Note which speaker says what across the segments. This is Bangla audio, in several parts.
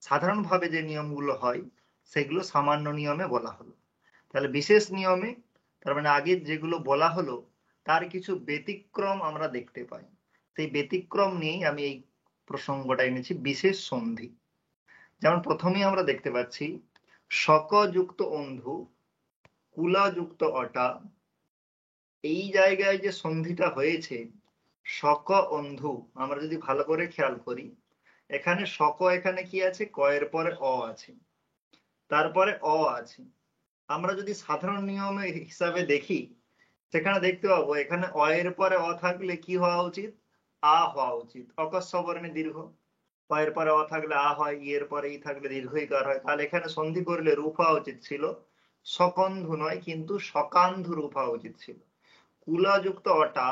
Speaker 1: সাধারণভাবে যে নিয়মগুলো হয় সেগুলো সামান্য নিয়মে বলা হলো। তাহলে বিশেষ নিয়মে তার মানে আগের যেগুলো বলা হলো তার কিছু ব্যতিক্রম আমরা দেখতে পাই। সেই ব্যতিক্রম নিয়েই আমি এই প্রসঙ্গটা এনেছি, বিশেষ সন্ধি। যেমন প্রথমেই আমরা দেখতে পাচ্ছি শকযুক্ত অন্ধু, কুলাযুক্ত অটা। এই জায়গায় যে সন্ধিটা হয়েছে শক অন্ধু, আমরা যদি ভালো করে খেয়াল করি, এখানে শক, এখানে কি আছে, কয়ের পরে অ আছে, তারপরে অ আছে। আমরা যদি সাধারণ নিয়মে হিসাবে দেখি, সেখানে দেখতে পাবো এখানে অ এর পরে অ থাকলে কি হওয়া উচিত, আ হওয়া উচিত। অকস্য বর্ণে দীর্ঘ, অ এর পরে অ থাকলে আ হয়, ই এর পরে ই থাকলে দীর্ঘইকার হয়। তাহলে এখানে সন্ধি করলে রূপ হওয়া উচিত ছিল সকন্ধু নয়, কিন্তু সকান্ধু রূপ হওয়া উচিত ছিল। কুলাযুক্ত অটা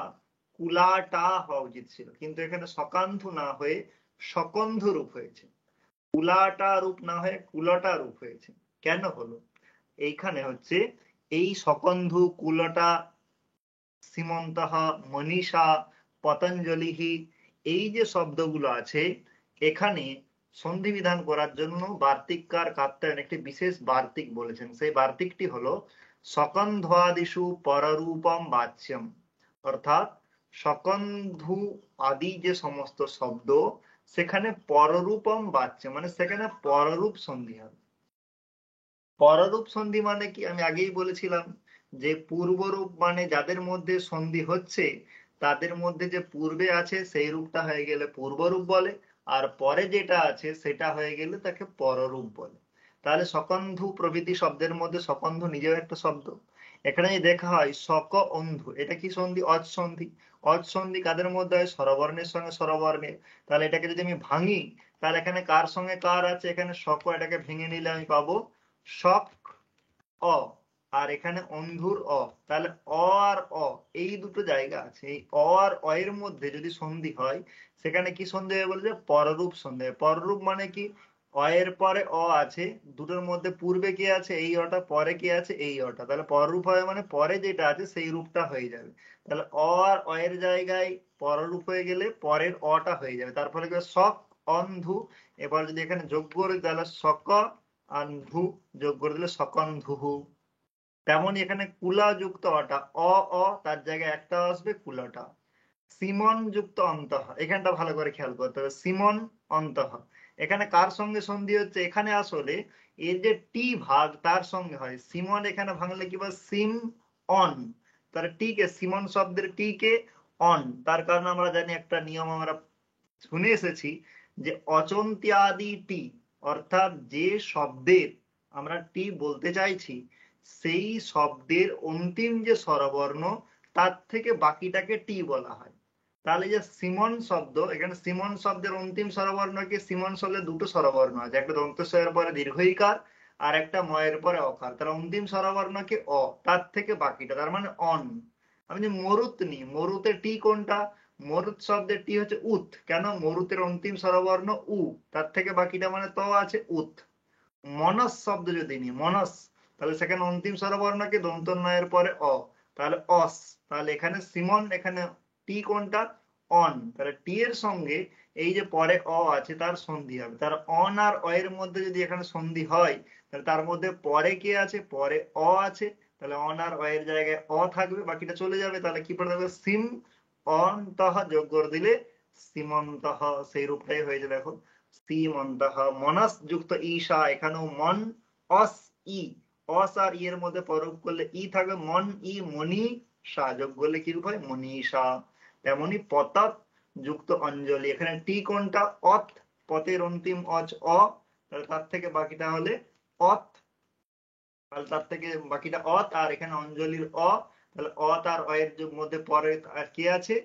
Speaker 1: কুলাটা হওয়া উচিত ছিল, কিন্তু এখানে সকান্ধু না হয়ে সকন্ধু রূপ হয়েছে। কুলাটা রূপ না হয়ে কুলটা রূপ হয়েছে। কেন হলো? এইখানে হচ্ছে এই সকন্ধু, কুলটা, সীমন্তঃ, মনীষা, পতঞ্জলি, এই যে শব্দগুলো আছে, এখানে সন্ধি বিধান করার জন্য বার্তিককার কাত্যায়ন একটি বিশেষ বার্তিক বলেছেন। সেই বার্তিকটি হলো সকন্ধ্বাদিষু পররূপম বাচ্যম, অর্থাৎ সকন্ধু আদি যে সমস্ত শব্দ, সেখানে পররূপম বাচ্য মানে সেখানে পররূপ সন্ধি হবে। পররূপ সন্ধি মানে কি, আমি আগেই বলেছিলাম যে পূর্বরূপ মানে যাদের মধ্যে সন্ধি হচ্ছে তাদের মধ্যে যে পূর্বে আছে সেই রূপটা হয়ে গেলে পূর্বরূপ বলে, আর পরে যেটা আছে সেটা হয়ে গেলে তাকে পররূপ বলে। তাহলে সকন্ধু প্রভৃতি শব্দের মধ্যে সকন্ধু নিজেও একটা শব্দ। এখানে যদি দেখা হয় শক অন্ধু, এটা কি সন্ধি? অজ সন্ধি। অজ সন্ধি কাদের মধ্যে হয়? স্বরবর্ণের সঙ্গে স্বরবর্ণের। তাহলে এটাকে যদি আমি ভাঙি, তাহলে এখানে কার সঙ্গে কার আছে? এখানে শক, এটাকে ভেঙে নিলে আমি পাবো শক অ, আর এখানে অন্ধুর অ। তাহলে অ আর অ এই দুটো জায়গা আছে, এই অ আর অ এর মধ্যে যদি সন্ধি হয়, সেখানে কি সন্ধি হবে বলছে? পররূপ সন্ধি হবে। পররূপ মানে কি, অ এর পরে অ আছে, দুটোর মধ্যে পূর্বে কি আছে? এই অটা, পরে কি আছে? এই অটা। তাহলে পররূপ হবে মানে পরে যেটা আছে সেই রূপটা হয়ে যাবে। তাহলে অ আর অ এর জায়গায় পররূপ হয়ে গেলে পরের অটা হয়ে যাবে। তার ফলে কি হবে? শক অন্ধু। এবার যদি এখানে যোগ করি তাহলে শক অন্ধু, যোগ করে দিলে সকন্ধুহু। তেমনই এখানে কুলা যুক্ত অটা, অ অ তার জায়গায় একটা আসবে কুলাটা। সিমন যুক্ত অন্তঃ, এখানটা ভালো করে খেয়াল করতে হবে, সিমন অন্তঃ। এখানে কার সঙ্গে সন্ধি হচ্ছে? এখানে আসলে এর যে টি ভাগ তার সঙ্গে হয়। সিমন এখানে ভাঙলে কি বল? সিম অন। তার টি কে, সিমন শব্দের টি কে অন, তার কারণ আমরা জানি একটা নিয়ম আমরা শুনে এসেছি যে অচন্ত্যাদি টি, অর্থাৎ যে শব্দের আমরা টি বলতে চাইছি সেই শব্দের অন্তিম যে স্বরবর্ণ তার থেকে বাকিটাকে টি বলা হয়। তাহলে যে সিমন শব্দ, এখানে সিমন শব্দের অন্তিম স্বরবর্ণ কি? সিমন শব্দের দুটো স্বরবর্ণ আছে, একটা দন্তস্বয়ের পরে দীর্ঘইকার আর একটা ময়ের পরে অকার। তার অন্তিম স্বরবর্ণ কি? অ, তার থেকে বাকিটা, তার মানে অন। আমি যে মরুত নিই, মরুতে টি কোনটা? মরুত শব্দের টি হচ্ছে উত। কেন? মরুতের অন্তিম স্বরবর্ণ উ, তার থেকে বাকিটা মানে ত আছে, উত। মনস শব্দ যদি নিই, মনস, তাহলে সেখানে অন্তিম স্বরবর্ণ কি? দন্ত নয়ের পরে অ, তাহলে অস। তাহলে এখানে সিমন, এখানে টি কোনটা? অন। তাহলে টি এর সঙ্গে এই যে পরে অ আছে তার সন্ধি হবে। তার অন আর অ এর মধ্যে যদি এখানে সন্ধি হয়, তাহলে তার মধ্যে পরে কে আছে? পরে অ আছে। তাহলে অন আর অ এর জায়গায় অ থাকবে, বাকিটা চলে যাবে। তাহলে কি পড়ে থাকবে? সিম অন্তঃ, যোগ করে দিলে সীমন্তঃ, সেই রূপটাই হয়েছে। দেখো, সীমন্তঃ। মনস যুক্ত ঈশা, এখানেও মন অস ই, অস আর ই এর মধ্যে পরোপ করলে ই থাকবে, মন ই মনি সা, যোগ করলে কি রূপ হয়? মনীষা। তেমনি পতত যুক্ত অঞ্জলি, এখানে টি কোনটা? অত, পতের অন্তিম অজ অ, তাহলে তার থেকে বাকিটা হলে অত, তাহলে তার থেকে বাকিটা অত, আর এখানে অঞ্জলির অ। তাহলে অত আর অ এর মধ্যে পরে আর কি আছে?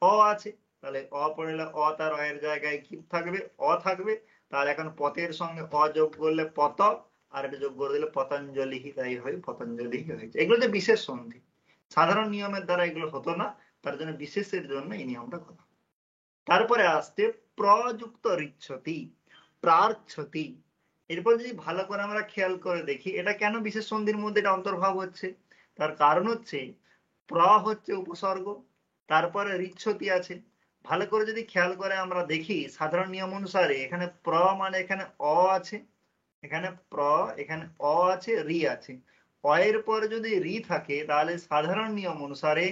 Speaker 1: অ আছে। তাহলে অ পড়লে অ তার অ এর জায়গায় কি থাকবে? অ থাকবে। তাহলে এখন পতের সঙ্গে অ যোগ করলে পত, আর এটা যোগ করে দিলে পতঞ্জলি, তাই হয় পতঞ্জলি হয়েছে। এগুলো যে বিশেষ সন্ধি, সাধারণ নিয়মের দ্বারা এগুলো হতো না, তার জন্য বিশেষের জন্য এই নিয়মটা করা। তারপরে আসছে প্রযুক্ত রিচ্ছতি, প্রার্থতি। এরপর যদি ভালো করে আমরা খেয়াল করে দেখি এটা কেন বিশেষ সন্ধির মধ্যে এটা অন্তর্ভাব হচ্ছে, তার কারণ হচ্ছে প্র হচ্ছে উপসর্গ, তারপরে রিচ্ছতি আছে। ভালো করে যদি খেয়াল করে আমরা দেখি সাধারণ নিয়ম অনুসারে এখানে প্র মানে এখানে অ আছে, এখানে প্র, এখানে অ আছে, রি আছে। অ এর পরে যদি রি থাকে তাহলে সাধারণ নিয়ম অনুসারে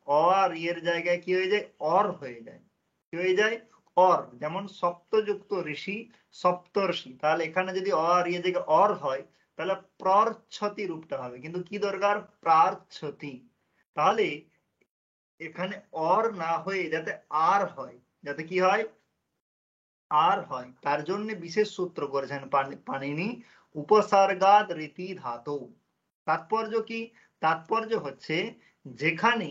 Speaker 1: অ আর রি এর জায়গায় কি হয়ে যায়, অর হয়ে যায়। কি হয়ে যায়, অর। যেমন সপ্তযুক্ত ঋষি সপ্তর্ষি, তাহলে এখানে যদি অ আর রি এর জায়গায় অর হয় তাহলে প্রচ্ছতি রূপটা হবে, কিন্তু কি দরকার, প্রার্ছতি। তাহলে এখানে অর না হয়ে যাতে আর হয়, যাতে কি হয়, আর হয়, তার জন্য বিশেষ সূত্র করেছেন পাণিনি, উপসর্গাদ রীতি ধাতু। তাৎপর্য কি, তাৎপর্য হচ্ছে যেখানে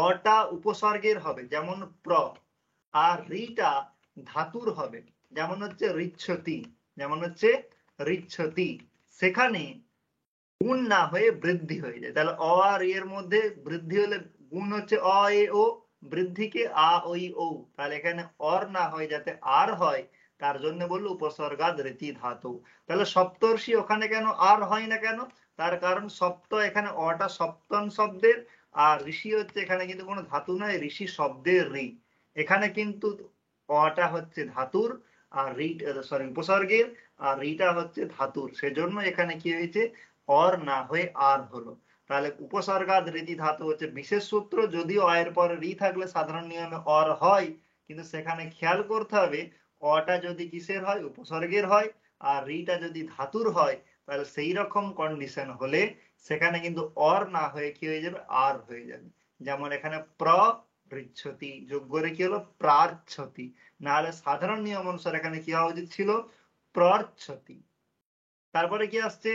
Speaker 1: অটা উপসর্গের হবে যেমন প্র, আর রিটা ধাতুর হবে যেমন হচ্ছে ঋচ্ছতি, যেমন হচ্ছে ঋচ্ছতি, সেখানে গুণ না হয়ে বৃদ্ধি হয়ে যায়। তাহলে অ আর এর মধ্যে বৃদ্ধি হলে গুণ হচ্ছে অ এ ও, বৃদ্ধিকে আ ওই ও, তাহলে এখানে অর না হয় যাতে আর হয়, তার জন্য বললো উপসর্গাদ রীতি ধাতু। তাহলে সপ্তর্ষি ওখানে কেন আর হয় না কেন, তার কারণ সপ্ত এখানে অটা সপ্তম শব্দের, আর ঋষি হচ্ছে এখানে কিন্তু কোনো ধাতু নয়, ঋষি শব্দের ঋ, এখানে কিন্তু অটা হচ্ছে ধাতুর আর রি, সরি উপসর্গের, আর রিটা হচ্ছে ধাতুর, সেজন্য এখানে কি হয়েছে, অর না হয়ে আর হলো। তাহলে উপসর্গাদ রীতি ধাতু হচ্ছে বিশেষ সূত্র, যদিও এর পরে রি থাকলে সাধারণ নিয়মে অর হয়, কিন্তু সেখানে খেয়াল করতে হবে অটা যদি কিসের হয়, উপসর্গের হয়, আর রিটা যদি ধাতুর হয়, তাহলে সেই রকম কন্ডিশন হলে সেখানে কিন্তু অর না হয়ে কি হয়ে যাবে, আর হয়ে যাবে। যেমন এখানে প্রচ্ছতি যোগ করে কি হলো, প্রার্ছতি, না হলে সাধারণ নিয়ম অনুসারে এখানে কি হওয়া উচিত ছিল, প্রচ্ছতি। তারপরে কি আসছে,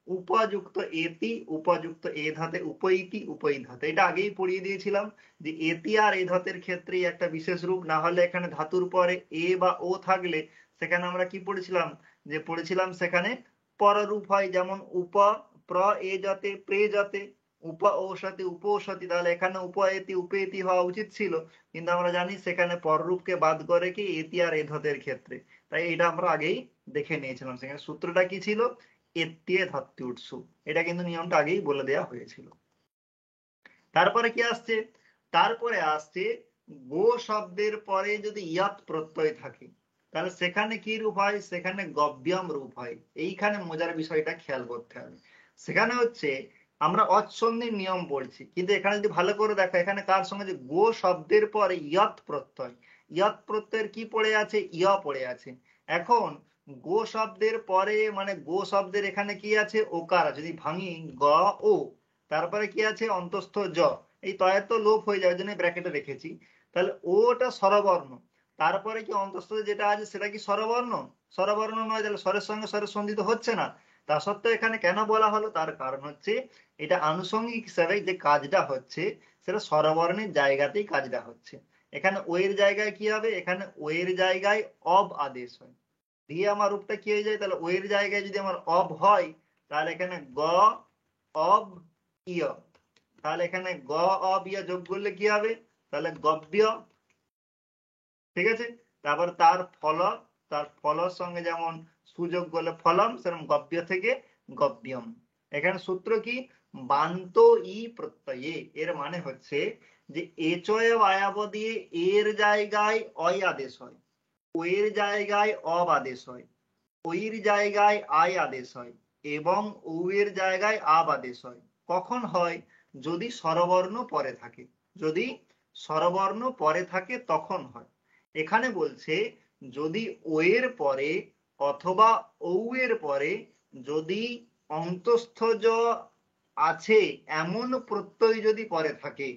Speaker 1: উপযুক্ত এতি, উপযুক্ত এ ধাতে উপইতি, উপই ধাতে, এটা আগেই পড়িয়ে দিয়েছিলাম যে এতি আর এ ধাতের ক্ষেত্রে একটা বিশেষ রূপ, না হলে এখানে ধাতুর পরে এ বা ও থাকলে সেখানে আমরা কি পড়েছিলাম, যে পড়েছিলাম সেখানে পররূপ হয়, যেমন উপ, প্র এ জাতে প্রে জাতে, উপ ঔষধি উপৌষধি, তাহলে এখানে উপএতি উপেতি হওয়া উচিত ছিল, কিন্তু আমরা জানি সেখানে পররূপকে বাদ করে কি এতি আর এ ধাতের ক্ষেত্রে, তাই এটা আমরা আগেই দেখে নিয়েছিলাম। সেখানে সূত্রটা কি ছিল, এত্যে ধাত্তি উৎসু, এটা কিন্তু নিয়মটা আগেই বলে দেওয়া হয়েছিল। তারপরে কি আসছে, তারপরে আসছে গো শব্দের পরে যদি ইয়াত প্রত্যয় থাকে তাহলে সেখানে কি রূপ হয়, সেখানে গব্যম রূপ হয়। এইখানে মজার বিষয়টা খেয়াল করতে হবে, সেখানে হচ্ছে আমরা অচ্ছন্দির নিয়ম পড়ছি, কিন্তু এখানে যদি ভালো করে দেখো এখানে কার সঙ্গে, যে গো শব্দের পরে ইয়ত প্রত্যয়, ইয়ত প্রত্যয়ের কি পড়ে আছে, ইয় পড়ে আছে। এখন গো শব্দের পরে মানে গো শব্দের এখানে কি আছে, ওকার, যদি ভাঙি গ ও, তারপরে কি আছে অন্তস্থ জ, এই তয়ের তো লোপ হয়ে যায়, জন্য ব্র্যাকেটে রেখেছি। তাহলে ওটা স্বরবর্ণ, তারপরে কি অন্তস্থ যেটা আছে সেটা কি স্বরবর্ণ, স্বরবর্ণ নয়, তাহলে স্বরের সঙ্গে স্বরের সন্ধিত হচ্ছে না। তা সত্ত্বেও এখানে কেন বলা হলো, তার কারণ হচ্ছে এটা আনুষঙ্গিক হিসাবে যে কাজটা হচ্ছে সেটা স্বরবর্ণের জায়গাতেই কাজটা হচ্ছে। এখানে ওয়ের জায়গায় কি হবে, এখানে ওয়ের জায়গায় অব আদেশ হয়, দিয়ে আমার রূপটা কি হয়ে যায়, তাহলে ওয়ের জায়গায় যদি আমার অব হয় তাহলে এখানে গ অব ইয়, তাহলে এখানে গ অব ইয় যোগ করলে কি হবে, তাহলে গব্য, ঠিক আছে। তারপর তার ফল, তার ফলর সঙ্গে যেমন সুযোগ করলে ফলম, সেরকম গব্য থেকে গব্যম। এখানে সূত্র কি, বান্ত ই প্রত্যয়ে, এর মানে হচ্ছে যে এচয় আয়াব দিয়ে এর জায়গায় অয় আদেশ হয়, ওয়ের জায়গায় অব আদেশ হয়, ওইর জায়গায় আয় আদেশ হয়, এবং ও এর জায়গায় আব আদেশ হয়। কখন হয়, যদি স্বরবর্ণ পরে থাকে, যদি স্বরবর্ণ পরে থাকে তখন হয়। এখানে বলছে যদি ও এর পরে অথবা ঔ এর পরে যদি অন্তস্থ জ আছে এমন প্রত্যয় যদি পরে থাকে,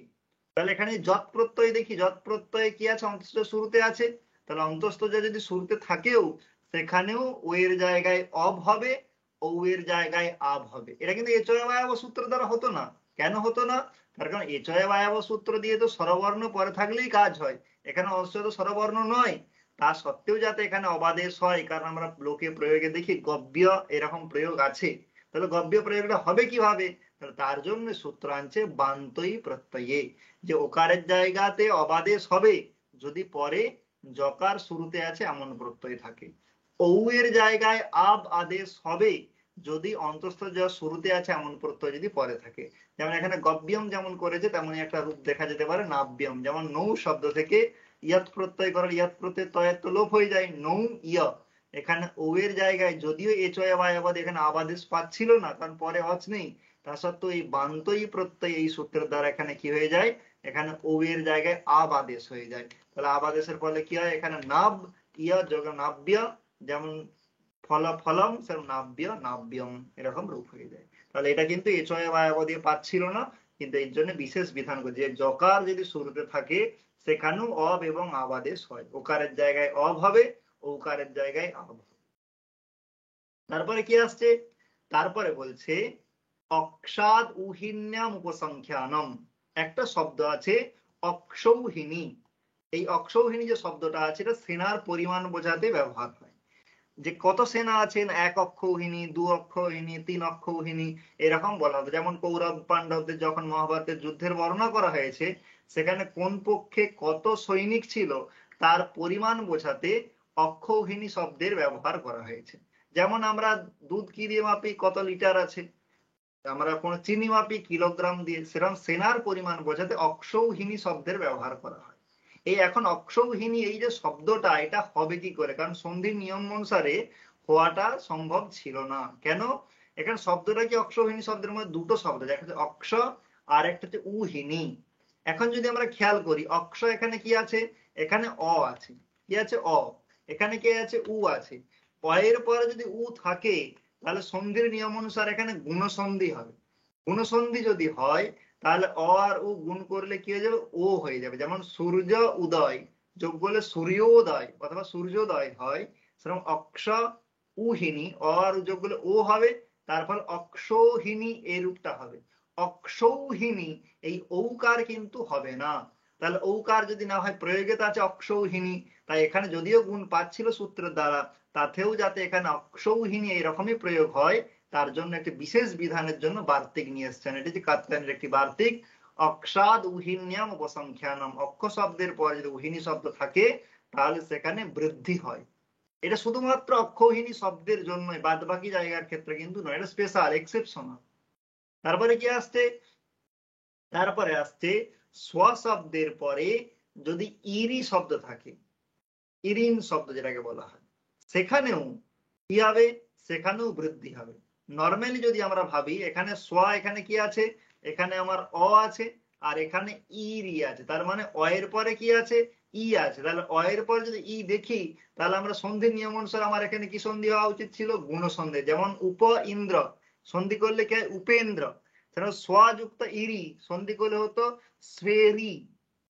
Speaker 1: তাহলে এখানে যৎ প্রত্যয় দেখি, যৎ প্রত্যয় কি আছে, অন্তস্থ শুরুতে আছে, তাহলে অন্তস্থ জ যদি শুরুতে থাকেও সেখানেও ও এর জায়গায় অব হবে, ও এর জায়গায় আব হবে। এটা কিন্তু এচয় বায়াব সূত্র দ্বারা হতো না। কেন হতো না, তার কারণ এচয় বায়াব সূত্র দিয়ে তো স্বরবর্ণ পরে থাকলেই কাজ হয়, এখানে অবশ্য তো স্বরবর্ণ নয়, তা সত্ত্বেও যাতে এখানে অবাদেশ হয়, কারণ আমরা লোকে প্রয়োগে দেখি গব্য এরকম প্রয়োগ আছে, তাহলে গব্য প্রয়োগটা হবে কিভাবে, তাহলে তার জন্য সূত্র আনছে বান্তই প্রত্যয়ে, যে ওকারের জায়গাতে অবাদেশ হবে যদি পরে জকার শুরুতে আছে এমন প্রত্যয় থাকে, ঔ এর জায়গায় আব আদেশ হবে যদি অন্তঃস্থ জ শুরুতে আছে এমন প্রত্যয় যদি পরে থাকে। যেমন এখানে গব্যম যেমন করেছে তেমনই একটা রূপ দেখা যেতে পারে নাব্যম। যেমন নৌ শব্দ থেকে ইয়াত প্রত্যয় করার ইয়াত প্রত্যয় তয়ের তো লোপ হয়ে যায়, নৌ ইয়। এখানে ও এর জায়গায় যদিও এচয় বা আবাদ এখানে আবাদেশ পাচ্ছিল না, কারণ পরে অচ নেই, তা সত্ত্বেও এই বান্তই প্রত্যয় এই সূত্রের দ্বারা এখানে কি হয়ে যায়, এখানে ও এর জায়গায় আবাদেশ হয়ে যায়। তাহলে আবাদেশের ফলে কি হয়, এখানে নাব ইয় যোগ নাব্য, যেমন ফল ফলম সেরকম নাব্য নাব্যম এরকম রূপ হয়ে যায়। তাহলে এটা কিন্তু এচয় বা আবাদ দিয়ে পাচ্ছিল না, কিন্তু এর জন্য বিশেষ বিধান করে যে জকার যদি শুরুতে থাকে সেখানেও অব এবং আবাদেশ হয়, ওকারের জায়গায় অব হবে, ওকারের জায়গায় আব হবে। তারপরে কি আসছে, তারপরে বলছে অক্ষাদ উহিন্যাম উপসংখ্যানম। একটা শব্দ আছে অক্ষৌহিনী। এই অক্ষৌহিনী যে শব্দটা আছে এটা সেনার পরিমাণ বোঝাতে ব্যবহার হয়। যে কত সেনা আছেন, এক অক্ষৌহিনী, দু অক্ষৌহিনী, তিন অক্ষৌহিনী, এরকম বলা হতো। যেমন কৌরব পাণ্ডবদের যখন মহাভারতের যুদ্ধের বর্ণনা করা হয়েছে, সেখানে কোন পক্ষে কত সৈনিক ছিল তার পরিমাণ বোঝাতে অক্ষৌহিনী শব্দের ব্যবহার করা হয়েছে। যেমন আমরা দুধ কি দিয়ে মাপি, কত লিটার আছে, আমরা কোন চিনি মাপি কিলোগ্রাম দিয়ে, সেরকম সেনার পরিমাণ বোঝাতে অক্ষৌহিনী শব্দের ব্যবহার করা হয়। এই এখন অক্ষৌহিনী এই যে শব্দটা, এটা হবে কি করে, কারণ সন্ধির নিয়ম অনুসারে হওয়াটা সম্ভব ছিল না। কেন, এখানে শব্দটা কি অক্ষৌহিনী শব্দের মধ্যে দুটো শব্দ, একটা হচ্ছে অক্ষ আর একটা হচ্ছে উহিনী। এখন যদি আমরা খেয়াল করি, অক্ষ এখানে কি আছে, এখানে অ আছে, কি আছে অ, এখানে কি আছে উ আছে। অ এর পরে যদি উ থাকে তাহলে সন্ধির নিয়ম অনুসারে এখানে গুণসন্ধি হবে। গুণসন্ধি যদি হয় তাহলে অ আর উ গুণ করলে কি হয়ে যাবে, ও হয়ে যাবে। যেমন সূর্য উদয় যোগ করলে সূর্যোদয় অথবা সূর্যোদয় হয়, সেরকম অক্ষ উহিনী অ আর উ যোগ করলে ও হবে, তারপর অক্ষৌহিনী এই রূপটা হবে। অক্ষৌহিনী এই ঔকার কিন্তু হবে না। তাহলে ঔকার যদি না হয়, প্রয়োগে তো আছে অক্ষৌহিনী, তাই এখানে যদিও গুণ পাচ্ছিল সূত্রের দ্বারা, তাতেও যাতে এখানে অক্ষৌহিনী এইরকমই প্রয়োগ হয়, তার জন্য একটি বিশেষ বিধানের জন্য বার্তিক নিয়ে এসছেন। এটি যে কাত্যায়নের একটি বার্তিক, অক্ষাদ উহিন্যাম উপসংখ্যানম। অক্ষ শব্দের পরে যদি উহিনী শব্দ থাকে তাহলে সেখানে বৃদ্ধি হয়। এটা শুধুমাত্র অক্ষৌহিনী শব্দের জন্যই, বাদ বাকি জায়গার ক্ষেত্রে কিন্তু নয়, এটা স্পেশাল এক্সেপশনাল। তারপরে কি আসছে, তারপরে আসছে স্ব শব্দের পরে যদি ইরি শব্দ থাকে, ইরিন শব্দ যেটাকে বলা হয়, সেখানেও কি হবে, সেখানেও বৃদ্ধি হবে। নর্মালি যদি আমরা ভাবি, এখানে সোয়া, এখানে কি আছে, এখানে আমার অ আছে আর এখানে ইরি আছে, তার মানে অ এর পরে কি আছে, ই আছে। তাহলে অ এর পরে যদি ই দেখি, তাহলে আমরা সন্ধির নিয়ম অনুসারে আমার এখানে কি সন্ধি হওয়া উচিত ছিল, গুণ সন্ধি। যেমন উপ ইন্দ্র সন্ধি করলে কি হয়, উপেন্দ্র। সোয়া যুক্ত ইরি সন্ধি করলে হতো স্বেরি,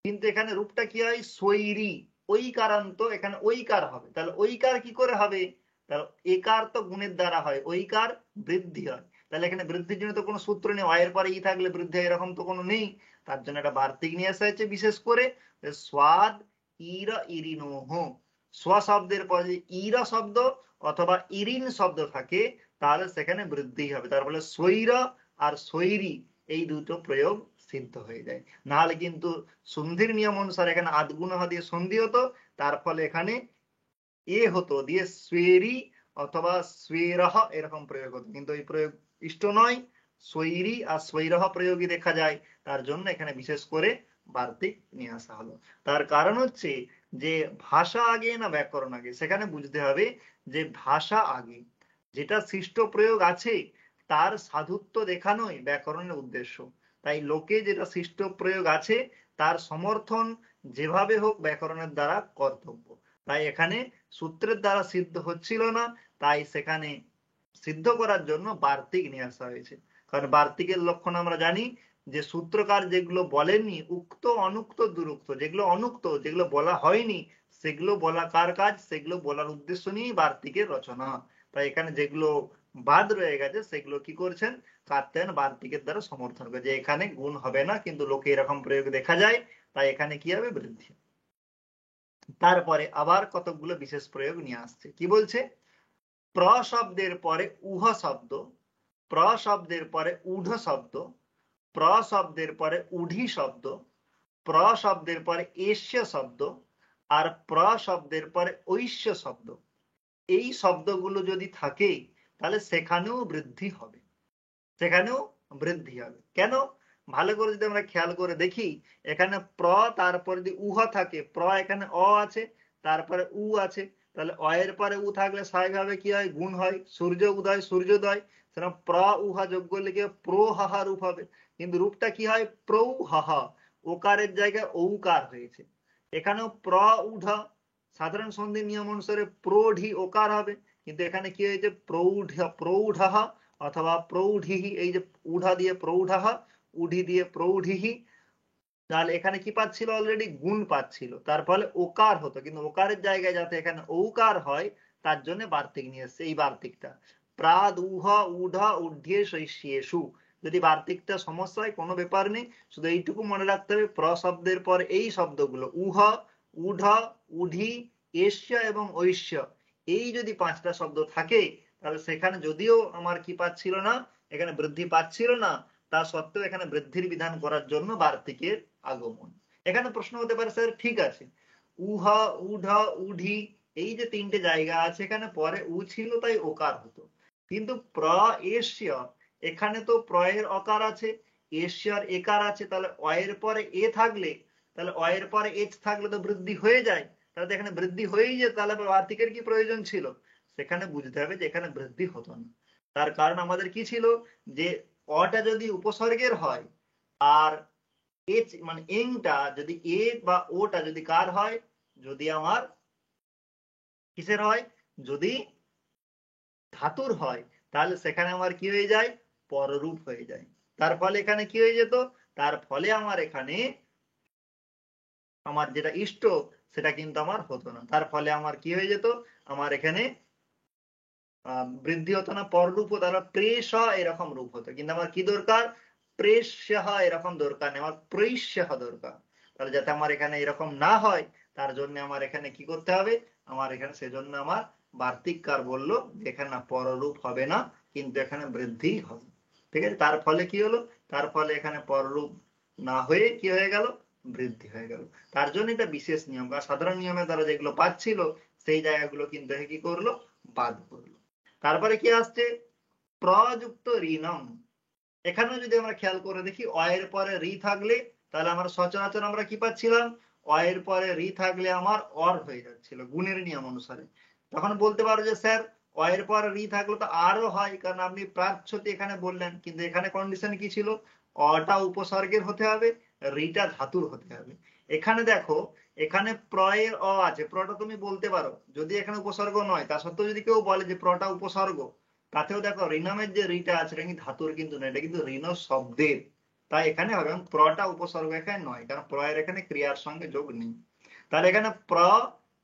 Speaker 1: কিন্তু এখানে রূপটা কি হয়, সৈরি। ঐকারান্ত এখানে ঐকার হবে, তাহলে ঐকার কি করে হবে, তাহলে একার তো গুণের দ্বারা হয়, ঐকার বৃদ্ধি হয়। তাহলে এখানে বৃদ্ধির জন্য তো কোনো সূত্র নেই, অয়ের পরে ই থাকলে বৃদ্ধি হয় এরকম তো কোনো নেই। তার জন্য একটা বার্তিক নিয়ে আসা হয়েছে বিশেষ করে, স্বাদ ইর ইরিনোহ। সোয়া শব্দের পরে যদি ইরা শব্দ অথবা ইরিন শব্দ থাকে তাহলে সেখানে বৃদ্ধি হবে, তার ফলে সৈর আর সৈরি এই দুটো প্রয়োগ সিদ্ধ হয়ে যায়। নাহলে কিন্তু সন্ধির নিয়ম অনুসারে এখানে আদগুণহ দিয়ে সন্ধি হতো, তার ফলে এখানে এ হতো দিয়ে স্বেরি অথবা স্বেরহ এরকম প্রয়োগ হতো, কিন্তু এই প্রয়োগ ইষ্ট নয়। স্বৈরি আর স্বৈরহ প্রয়োগই দেখা যায়, তার জন্য এখানে বিশেষ করে বার্তিক নিয়ে আসা হলো। তার কারণ হচ্ছে যে ভাষা আগে না ব্যাকরণ আগে, সেখানে বুঝতে হবে যে ভাষা আগে, যেটা সৃষ্ট প্রয়োগ আছে তার সাধুত্ব দেখানোই ব্যাকরণের উদ্দেশ্য। তাই লোকে যেটা সৃষ্ট প্রয়োগ আছে তার সমর্থন যেভাবে হোক ব্যাকরণের দ্বারা কর্তব্য। তাই এখানে সূত্রের দ্বারা সিদ্ধ হচ্ছিল না, তাই সেখানে সিদ্ধ করার জন্য বার্তিক নিয়ে আসা হয়েছে। কারণ বার্তিকের লক্ষণ আমরা জানি যে সূত্রকার যেগুলো বলেননি, উক্ত অনুক্ত দুরুক্ত, যেগুলো অনুক্ত যেগুলো বলা হয়নি সেগুলো বলা কার কাজ, সেগুলো বলার উদ্দেশ্য নিয়েই বার্তিকের রচনা। তাই এখানে যেগুলো বাদ রয়ে গেছে সেগুলো কি করছেন, কাত্যায়ন বার্তিকের দ্বারা সমর্থন করে, যে এখানে গুণ হবে না কিন্তু লোকে এরকম প্রয়োগ দেখা যায়, তাই এখানে কি হবে, বৃদ্ধি। তারপরে আবার কতগুলো বিশেষ প্রয়োগ নিয়ে আসছে, কি বলছে, প্র শব্দের পরে উহ শব্দ, প্র শব্দের পরে উঢ শব্দ, প্র শব্দের পরে উঢি শব্দ, প্র শব্দের পরে এস্য শব্দ, আর প্র শব্দের পরে ঐশ্য শব্দ। এই শব্দগুলো যদি থাকে তাহলে সেখানেও বৃদ্ধি হবে, সেখানেও বৃদ্ধি হবে। কেন? ভালো করে যদি আমরা খেয়াল করে দেখি, এখানে প্র, তারপরে যদি উহ থাকে, প্র এখানে অ আছে, তারপরে উ আছে, তাহলে অ এর পরে উ থাকলে স্বাভাবিকভাবে কি হয়? গুণ হয়। সূর্য উদয়, সূর্যোদয়, সেরকম প্র উহা যোগ করলে কি প্রো হাহা রূপ হবে। কিন্তু রূপটা কি হয়? প্রৌ হাহা, ওকারের জায়গায় ঔকার হয়েছে। এখানেও প্র উঢ, সাধারণ সন্ধি নিয়ম অনুসারে প্রৌঢি ওকার হবে, কিন্তু এখানে কি হয়েছে? প্রৌঢ়, প্রৌঢ় অথবা প্রৌঢ়িহি, এই যে উঢা দিয়ে প্রৌঢ়, উঢি দিয়ে প্রৌঢ়িহি, তাহলে এখানে কি পাচ্ছিল? অলরেডি গুণ পাচ্ছিল, তার ফলে ওকার হতো, কিন্তু ওকারের জায়গায় যাতে এখানে ঔকার হয় তার জন্য বার্তিক নিয়ে এসছে। এই বার্তিকটা প্রাদ উহ উঢ ঊর্ধ্বে শৈষ্যেষু, যদি বার্তিকটা সমস্যা হয় কোনো ব্যাপার নেই, শুধু এইটুকু মনে রাখতে হবে প্র শব্দের পর এই শব্দগুলো উহ, উঢ, উঢি, এষ্য এবং ঐশ্য, এই যদি পাঁচটা শব্দ থাকে, তাহলে সেখানে যদিও আমার কি পাচ্ছিল না, এখানে বৃদ্ধি পাচ্ছিল না, তা সত্ত্বেও এখানে বৃদ্ধির বিধান করার জন্য বার্তিকের আগমন। এখানে প্রশ্ন হতে পারে, স্যার ঠিক আছে, উহা, উঢা, উঢি, এই যে তিনটে জায়গা আছে, এখানে পরে উ ছিল তাই ওকার হতো, কিন্তু প্র এষ্য, এখানে তো প্রয়ের অকার আছে, এষ্যর একার আছে, তাহলে অ এর পরে এ থাকলে, তাহলে অ এর পরে এচ থাকলে তো বৃদ্ধি হয়ে যায়, তাহলে এখানে বৃদ্ধি হয়েই যায়, তাহলে বার্তিকের কি প্রয়োজন ছিল? সেখানে বুঝতে হবে যে এখানে বৃদ্ধি হতো না। তার কারণ আমাদের কি ছিল, যে অটা যদি উপসর্গের হয়, আর এচ মানে এংটা যদি এ বা ওটা যদি কার হয়, যদি আমার কিসের হয়, যদি ধাতুর হয়, তাহলে সেখানে আমার কি হয়ে যায়? পররূপ হয়ে যায়। তার ফলে এখানে কি হয়ে যেত? তার ফলে আমার এখানে আমার যেটা ইষ্ট, সেটা কিন্তু আমার হতো না। তার ফলে আমার কি হয়ে যেত? আমার এখানে বৃদ্ধি হতো না, পররূপ হতো, তারা প্রেষ এরকম রূপ হতো। কিন্তু আমার কি দরকার? প্রেষ্য এরকম দরকার নেই, আমার প্রেষ্য দরকার। তাহলে যাতে আমার এখানে এরকম না হয়, তার জন্য আমার এখানে কি করতে হবে? আমার এখানে সেজন্য আমার বার্তিককার বললো যে এখানে না পররূপ হবে না, কিন্তু এখানে বৃদ্ধি হবে। ঠিক আছে, তার ফলে কি হলো? তার ফলে এখানে পররূপ না হয়ে কি হয়ে গেল? বৃদ্ধি হয়ে গেল। তার জন্য এটা বিশেষ নিয়ম, আর সাধারণ নিয়মের দ্বারা যেগুলো পাচ্ছিল সেই জায়গাগুলো কিন্তু কি করলো? বাদ করলো। তারপরে কি আসছে? প্রযুক্ত ঋণম। এখানেও যদি আমরা খেয়াল করে দেখি, অ এর পরে রি থাকলে, তাহলে আমরা সচরাচর আমরা কি পাচ্ছিলাম? অ এর পরে রি থাকলে আমার অর হয়ে যাচ্ছিল গুণের নিয়ম অনুসারে। তখন বলতে পারো যে স্যার অ এর পরে রি থাকলে তো আরও হয়, কারণ আপনি প্রাচ্ছতে এখানে বললেন, কিন্তু এখানে কন্ডিশন কি ছিল? অটা উপসর্গের হতে হবে, রিটা ধাতুর হতে হবে। এখানে দেখো, এখানে প্রয়ের অ আছে, প্রটা তুমি বলতে পারো যদি এখানে উপসর্গ নয়, তা সত্ত্বেও যদি কেউ বলে যে প্রটা উপসর্গ, তাতেও দেখো ঋণমের যে রিটা আছে এটা কিন্তু ধাতুর কিন্তু না, এটা কিন্তু ঋণ শব্দের, তাই এখানে হবে। এবং প্রটা উপসর্গ এখানে নয়, কারণ প্রয়ের এখানে ক্রিয়ার সঙ্গে যোগ নেই। তাহলে এখানে প্র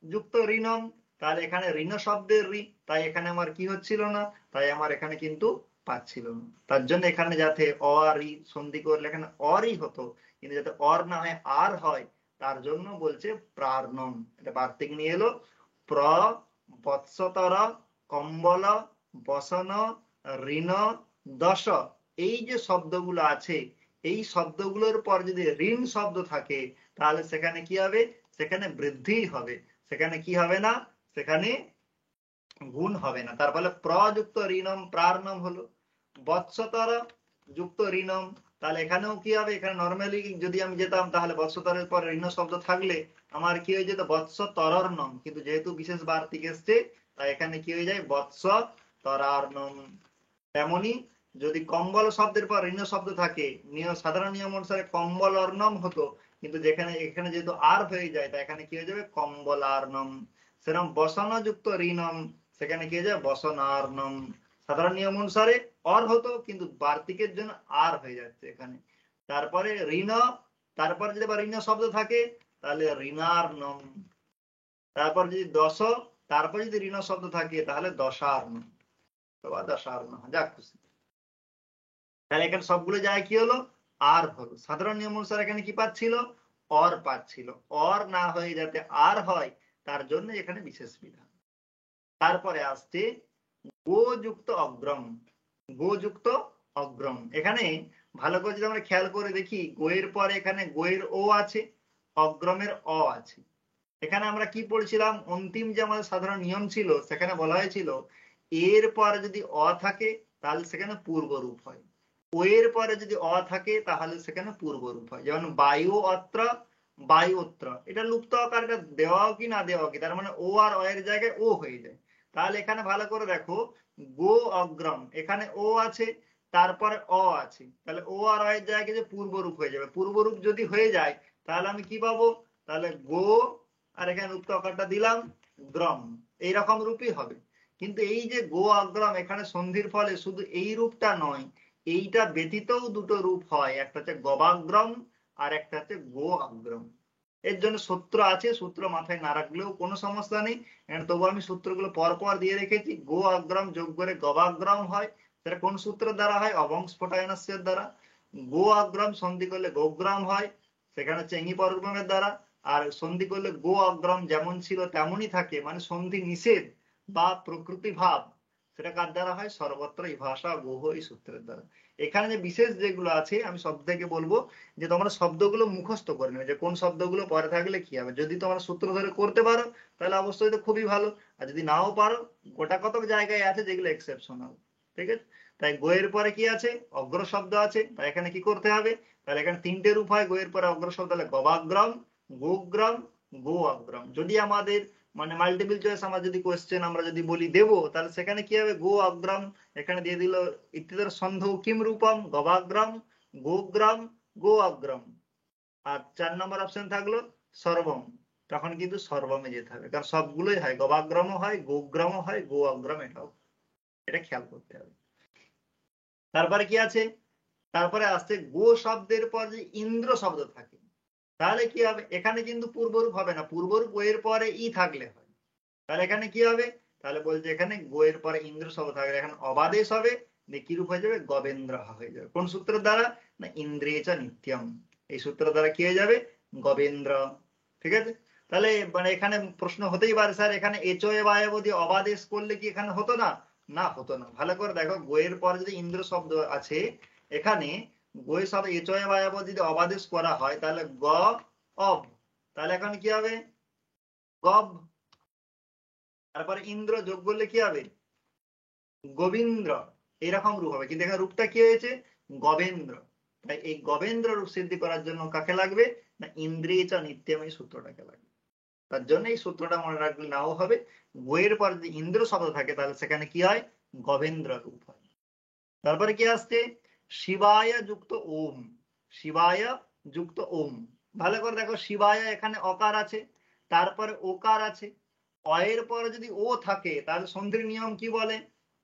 Speaker 1: যুক্ত ঋণম, তাহলে এখানে ঋণ শব্দের ঋ, তাই এখানে আমার কি হচ্ছিল না, তাই আমার এখানে কিন্তু পাচ্ছিল না। তার জন্য এখানে যাতে অ আর ই সন্ধি করলে এখানে অরই হতো, কিন্তু যাতে অর না হয় আর হয়, তার জন্য বলছে প্রার্ণম। এটা বার্তিক নিয়ে এলো, প্র বৎসতর কম্বল বসন ঋণ দশ, এই যে শব্দগুলো আছে, এই শব্দগুলোর পর যদি ঋণ শব্দ থাকে, তাহলে সেখানে কি হবে? সেখানে বৃদ্ধি হবে, সেখানে কি হবে না? সেখানে গুণ হবে না। তার ফলে প্রযুক্ত ঋণম প্রার্ণম হলো। বৎসতর যুক্ত ঋণম, তাহলে এখানেও কি হবে? এখানে নর্মালি যদি আমি যেতাম, তাহলে বৎসতরের পর ঋণ শব্দ থাকলে আমার কি হয়ে যেত? বৎসতরর্ণম, কিন্তু যেহেতু বিশেষ বার্তিক এসছে, তাই এখানে কি হয়ে যায়? বৎসতরার্ণম। তেমনি যদি কম্বল শব্দের পর ঋণ শব্দ থাকে, সাধারণ নিয়ম অনুসারে কম্বল অর্ণম হতো, কিন্তু যেখানে এখানে যেহেতু আর হয়ে যায়, তাই এখানে কি হয়ে যাবে? কম্বলার্ণম। সেরকম বসনযুক্ত ঋণম, সেখানে কি হয়ে যায়? বসনার্ণম। সাধারণ নিয়ম অনুসারে অর হতো, কিন্তু বার্তিকের জন্য আর হয়ে যাচ্ছে এখানে। তারপরে ঋণ, তারপর যদি আবার ঋণ শব্দ থাকে, তাহলে ঋণার্ণম। তারপর যদি দশ, তারপর যদি ঋণ শব্দ থাকে, তাহলে দশার্ণ বা দশার্ণ, যা খুশি। তাহলে এখানে সবগুলো জায়গায় কি হলো? আর হলো। সাধারণ নিয়ম অনুসারে এখানে কি পাচ্ছিল? অর পাচ্ছিল। অর না হয়ে যাতে আর হয়, তার জন্য এখানে বিশেষ বিধান। তারপরে আসছে গোযুক্ত অগ্রম। গোযুক্ত অগ্রম, এখানে ভালো করে যদি আমরা খেয়াল করে দেখি, গোয়ের পরে এখানে গোয়ের ও আছে, অগ্রমের অ আছে। এখানে আমরা কি পড়ছিলাম? অন্তিম যে আমাদের সাধারণ নিয়ম ছিল, সেখানে বলা হয়েছিল এর পরে যদি অ থাকে তাহলে সেখানে পূর্ব রূপ হয়, ও এর পরে যদি অ থাকে তাহলে সেখানে পূর্ব রূপ হয়। যেমন বায়ু অত্র, বায়ুত্র, এটা লুপ্ত আকারটা দেওয়াও কি না দেওয়া কি, তার মানে ও আর অ এর জায়গায় ও হয়ে যায়। তাহলে এখানে ভালো করে দেখো, গো অগ্রম, এখানে ও আছে তারপরে অ আছে, তাহলে ও আর অ এর জায়গায় যে পূর্বরূপ হয়ে যাবে। পূর্বরূপ যদি হয়ে যায় তাহলে আমি কি পাবো, তাহলে গো আর এখানে লুপ্ত আকারটা দিলাম গ্রম, এইরকম রূপই হবে। কিন্তু এই যে গো অগ্রম, এখানে সন্ধির ফলে শুধু এই রূপটা নয়, এইটা ব্যতীতও দুটো রূপ হয়, একটা হচ্ছে গবাগ্রম আর একটা হচ্ছে গো অগ্রম। এর জন্য সূত্র আছে, সূত্র মাথায় না রাখলেও কোনো সমস্যা নেই, তবু আমি সূত্রগুলো পরপর দিয়ে রেখেছি। গো অগ্রম যোগ করে গবাগ্রম হয়, সেটা কোন সূত্রের দ্বারা হয়, অবংস্ফোটায়নস্যের দ্বারা। গো অগ্রম সন্ধি করলে গোগ্রাম হয়, সেখানে চেঙ্গি পরগ্রমের দ্বারা। আর সন্ধি করলে গো অগ্রম যেমন ছিল তেমনই থাকে, মানে সন্ধি নিষেধ বা প্রকৃতি ভাব, সেটা কার দ্বারা হয়, সর্বত্র এই ভাষা গোহ এই সূত্রের দ্বারা। এখানে যে বিশেষ যেগুলো আছে আমি সব থেকে বলবো যে তোমরা শব্দগুলো মুখস্থ করে নেবে, যে কোন শব্দগুলো পরে থাকলে কি হবে। যদি তোমরা সূত্র ধরে করতে পারো তাহলে অবশ্যই তো খুবই ভালো, আর যদি নাও পারো গোটা কতক জায়গায় আছে যেগুলো এক্সেপশনাল। ঠিক আছে, তাই গোয়ের পরে কি আছে, অগ্র শব্দ আছে, তাই এখানে কি করতে হবে, তাহলে এখানে তিনটে রূপ হয় গোয়ের পরে অগ্র শব্দ, তাহলে গবাগ্রম, গোগ্রাম, গো অগ্রম। যদি আমাদের মানে মাল্টিপল চয়েস আমরা যদি কোয়েশ্চেন আমরা যদি বলি দেবো, তাহলে সেখানে কি হবে, গো অগ্রম, এখানে দিয়ে দিল ইত্যাদি সন্ধ কিম রূপম, গবাগ্রম, গোগ্রাম, গো অগ্রম। আর 4 নম্বর অপশন থাকলো সর্বম, তখন কিন্তু সর্বমে যেতে হবে, কারণ সবগুলোই হয়, গবাগ্রম হয়, গোগ্রাম হয়, গো অগ্রম, এটাও, এটা খেয়াল করতে হবে। তারপরে কি আছে, তারপরে আসছে গো শব্দের পর যে ইন্দ্র শব্দ থাকে, তাহলে কি হবে, এখানে কিন্তু পূর্বরূপ হবে না, পূর্বরূপ এর পরে ই থাকলে হয়। তাহলে এখানে কি হবে, তাহলে বলছে এখানে গোয়ের পরে ইন্দ্র শব্দ থাকলে এখানে অবাদেশ হবে, কি রূপ হয়ে যাবে, গবেন্দ্র হয়ে যাবে। কোন সূত্রের দ্বারা, না ইন্দ্রিয় চ নিত্যম, এই সূত্রের দ্বারা কি হয়ে যাবে, গবেন্দ্র। ঠিক আছে, তাহলে মানে এখানে প্রশ্ন হতেই পারে, স্যার এখানে এচো এ বায়ব দিয়ে অবাদেশ করলে কি এখানে হতো না, না হতো না। ভালো করে দেখো, গোয়ের পরে যদি ইন্দ্র শব্দ আছে, এখানে গোয়ের শব্দ এচো এ বায়ব যদি অবাদেশ করা হয় তাহলে গ অব, তাহলে এখন কি হবে, গব, তারপরে ইন্দ্র যোগ করলে কি হবে, গোবিন্দ্র, এরকম রূপ হবে। কিন্তু এখানে রূপটা কি হয়েছে, গবেন্দ্র। তাই এই গবেন্দ্র রূপ সিদ্ধি করার জন্য কাকে লাগবে, না ইন্দ্রিয় চ নিত্যম, এই সূত্রটাকে লাগবে। তার জন্য এই সূত্রটা মনে রাখলে নাও হবে, বইয়ের পর যদি ইন্দ্র শব্দ থাকে তাহলে সেখানে কি হয়, গবেন্দ্র রূপ হয়। তারপরে কি আসছে, শিবায় যুক্ত ওম, শিবায় যুক্ত ওম। ভালো করে দেখো, শিবায় এখানে অকার আছে, তারপরে ওকার আছে, অয়ের পরে যদি ও থাকে তাহলে সন্ধির নিয়ম কি বলে,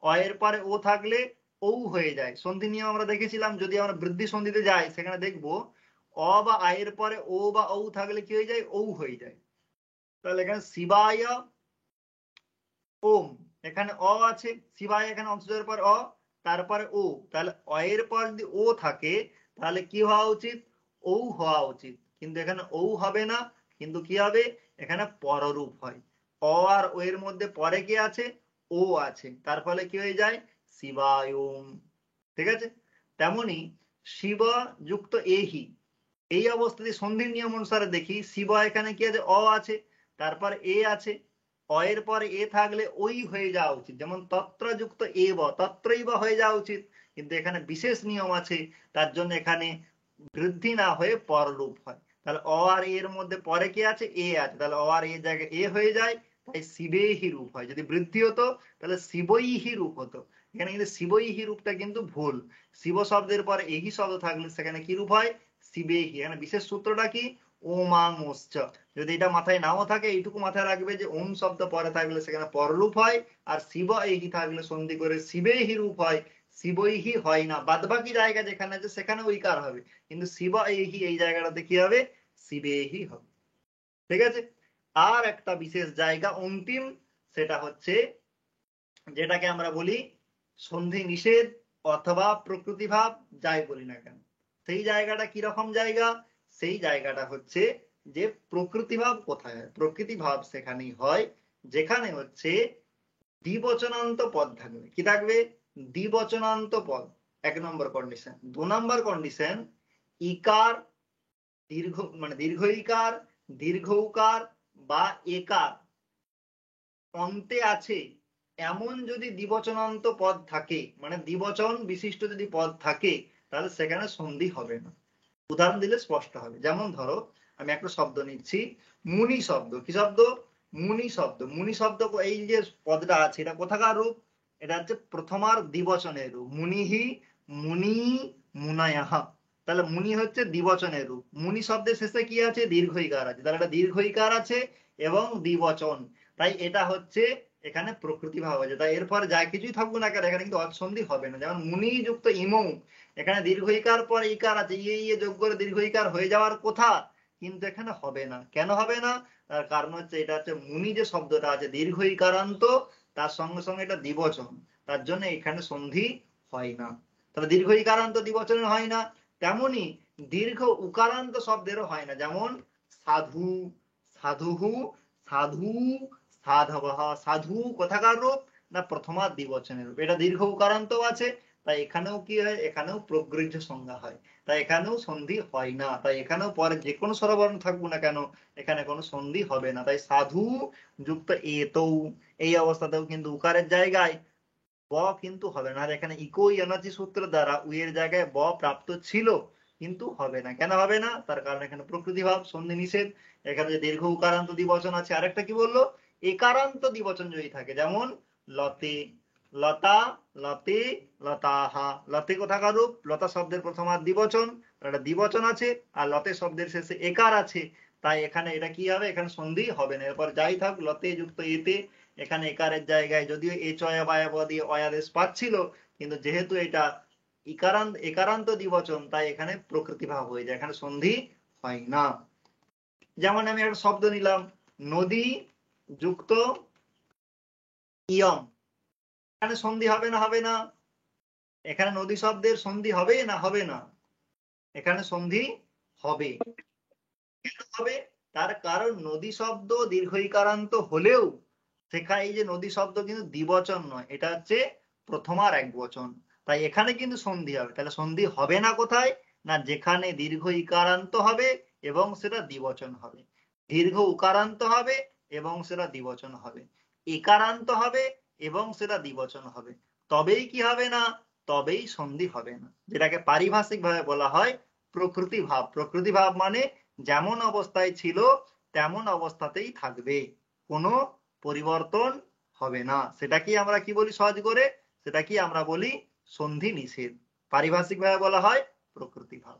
Speaker 1: অয়ের পরে ও থাকলে ও হয়ে যায়। সন্ধি নিয়ম আমরা দেখেছিলাম, যদি আমরা বৃদ্ধি সন্ধিতে যাই সেখানে দেখবো অ বা আয়ের পরে ও বা ও থাকলে কি হয়ে যায়, ও হয়ে যায়। তাহলে এখানে শিবায় ওম, এখানে অ আছে, শিবায় এখানে অংশের পর অ, তারপরে ও, তাহলে অ এর পর যদি ও থাকে তাহলে কি হওয়া উচিত, ও হওয়া উচিত। কিন্তু এখানে ও হবে না, কিন্তু কি হবে, এখানে পররূপ হয়। অ আর ও এর মধ্যে পরে কি আছে, ও আছে, তার ফলে কি হয়ে যায়, শিবায়ম। ঠিক আছে, তেমনি শিব যুক্ত এহি, এই অবস্থাতে সন্ধির নিয়ম অনুসারে দেখি, শিব এখানে কি আছে, অ আছে, তারপর এ আছে, অ এর পরে এ থাকলে ওই হয়ে যাওয়া উচিত, যেমন তত্র যুক্ত এব, তত্রই বা হয়ে যাওয়া উচিত। কিন্তু এখানে বিশেষ নিয়ম আছে, তার জন্য এখানে বৃদ্ধি না হয়ে পররূপ হয়। তাহলে অ আর এর মধ্যে পরে কি আছে, এ আছে, তাহলে অ আর এ জায়গায় এ হয়ে যায়, তাই শিবেহি রূপ হয়। যদি বৃদ্ধি হতো তাহলে শিবইহি রূপ হতো, এখানে কিন্তু শিবইহি রূপটা কিন্তু ভুল। শিব শব্দের পরে এহি শব্দ থাকলে সেখানে কি রূপ হয়, শিবেহি। এখানে বিশেষ সূত্রটা কি, ওমাং ওশ্চ। যদি এটা মাথায় নাও থাকে, এইটুকু মাথায় রাখবে যে ওম শব্দ পরে থাকলে সেখানে পররূপ হয়, আর শিব এহি থাকলে সন্ধি করে শিবেহি রূপ হয়, শিবইহি হয় না। বাদ বাকি জায়গা যেখানে আছে সেখানে ওইকার হবে, কিন্তু শিব এহি এই জায়গাটাতে কি হবে, শিবেহি হবে। ঠিক আছে, আর একটা বিশেষ জায়গা অন্তিম, সেটা হচ্ছে যেটাকে আমরা বলি সন্ধি নিষেধ অথবা প্রকৃতি ভাব, যাই বলি না কেন, সেই জায়গাটা কিরকম জায়গা, সেই জায়গাটা হচ্ছে যে প্রকৃতি ভাব কোথায় হয়, প্রকৃতি ভাব সেখানেই হয় যেখানে হচ্ছে দ্বিবচনান্ত পদ থাকবে। কি থাকবে, দ্বিবচনান্ত পদ, 1 নম্বর কন্ডিশন। 2 নম্বর কন্ডিশন, ইকার, দীর্ঘ মানে দীর্ঘ ইকার, দীর্ঘ উকার বা একার অন্তে আছে, এমন যদি দ্বিবচনান্ত পদ থাকে, মানে দ্বিবচন বিশিষ্ট যদি পদ থাকে, তাহলে সেখানে সন্ধি হবে না। উদাহরণ দিলে স্পষ্ট হবে। যেমন ধরো, আমি একটা শব্দ নিচ্ছি, মুনি শব্দ। কি শব্দ? মুনি শব্দ। মুনি শব্দ, এই যে পদটা আছে, এটা কোথাকার রূপ? এটা হচ্ছে প্রথমার দ্বিবচনের রূপ। মুনিহি, মুনি, মুনায়াহা। তাহলে মুনি হচ্ছে দ্বিবচনের রূপ। মুনি শব্দের শেষে কি আছে? দীর্ঘ ইকার আছে। তাহলে এটা দীর্ঘ ইকার আছে এবং দ্বিবচন, তাই এটা হচ্ছে এখানে প্রকৃতি ভাব আছে। তাই এরপর যা কিছুই থাকবো না কেন, এখানে কিন্তু অসন্ধি হবে না। যেমন মুনি যুক্ত ইমৌ, এখানে দীর্ঘ ইকার পর ইকার আছে, ইয়ে যোগ করে দীর্ঘ ইকার হয়ে যাওয়ার কথা, কিন্তু এখানে হবে না। কেন হবে না? তার কারণ হচ্ছে এটা হচ্ছে মুনি যে শব্দটা আছে দীর্ঘ ইকারান্ত, তার সঙ্গে সঙ্গে এটা দ্বিবচন, তার জন্য এখানে সন্ধি হয় না। তাহলে দীর্ঘ ইকারান্ত দ্বিবচনের হয় না, তেমনি দীর্ঘ উকারান্ত শব্দেরও হয় না। যেমন সাধু, সাধুহু, সাধু, সাধবঃ। সাধু কোথাকার রূপ? না প্রথমার দ্বিবচনের রূপ। এটা দীর্ঘ উকারান্ত আছে, তাই এখানেও কি হয়? এখানেও প্রগৃহ্য সংজ্ঞা হয়, তাই এখানেও সন্ধি হয় না। তাই এখানেও পরে যে কোনো স্বরবর্ণ থাকবো না কেন, এখানে কোনো সন্ধি হবে না। তাই সাধু যুক্ত এতৌ, এই অবস্থাতেও কিন্তু উকারের জায়গায় ব কিন্তু হবে না। আর এখানে ইকো ইয়ানাচি সূত্র দ্বারা উয়ের জায়গায় ব প্রাপ্ত ছিল, কিন্তু হবে না। কেন হবে না? তার কারণ এখানে প্রকৃতি ভাব, সন্ধি নিষেধ। এখানে যে দীর্ঘ উকারান্ত দ্বিবচন আছে। আরেকটা কি বললো? একারান্ত দ্বিবচন যদি থাকে, যেমন লতে, লতা, লতে, লতাহা। লতে কোথাকার রূপ? লতা শব্দের প্রথমার দ্বিবচন, একটা দ্বিবচন আছে, আর লতে শব্দের শেষে একার আছে, তাই এখানে এটা কি হবে? এখানে সন্ধি হবে না। এরপর যাই থাক, লতে যুক্ত এতে, এখানে একারের জায়গায় যদিও এ চয় বায়াব দিয়ে অয়াদেশ পাচ্ছিল, কিন্তু যেহেতু এটা একারান্ত দ্বিবচন, তাই এখানে প্রকৃতি ভাব হয়ে যায়, এখানে সন্ধি হয় না। যেমন আমি একটা শব্দ নিলাম, নদী যুক্ত ইয়ং, এখানে সন্ধি হবে না? হবে না? এখানে নদী শব্দের সন্ধি হবে না? হবে না? এখানে সন্ধি হবে। কেন হবে? তার কারণ নদী শব্দ দীর্ঘ ইকারান্ত হলেও সেখানে এই যে নদী শব্দ কিন্তু দ্বিবচন নয়, এটা হচ্ছে প্রথমার এক বচন, তাই এখানে কিন্তু সন্ধি হবে। তাহলে সন্ধি হবে না কোথায়? না যেখানে দীর্ঘ ইকারান্ত হবে এবং সেটা দ্বিবচন হবে, দীর্ঘ উকারান্ত হবে এবং সেটা দ্বিবচন হবে, ইকারান্ত হবে এবং সেটা দ্বিবচন হবে, তবেই কি হবে না? তবেই সন্ধি হবে না, যেটাকে পারিভাষিক ভাবে বলা হয় প্রকৃতি ভাব। প্রকৃতি ভাব মানে যেমন অবস্থায় ছিল তেমন অবস্থাতেই থাকবে, কোনো পরিবর্তন হবে না। সেটা কি আমরা কি বলি সহজ করে? সেটা কি আমরা বলি সন্ধি নিষেধ। পারিভাষিক ভাবে বলা হয় প্রকৃতি ভাব।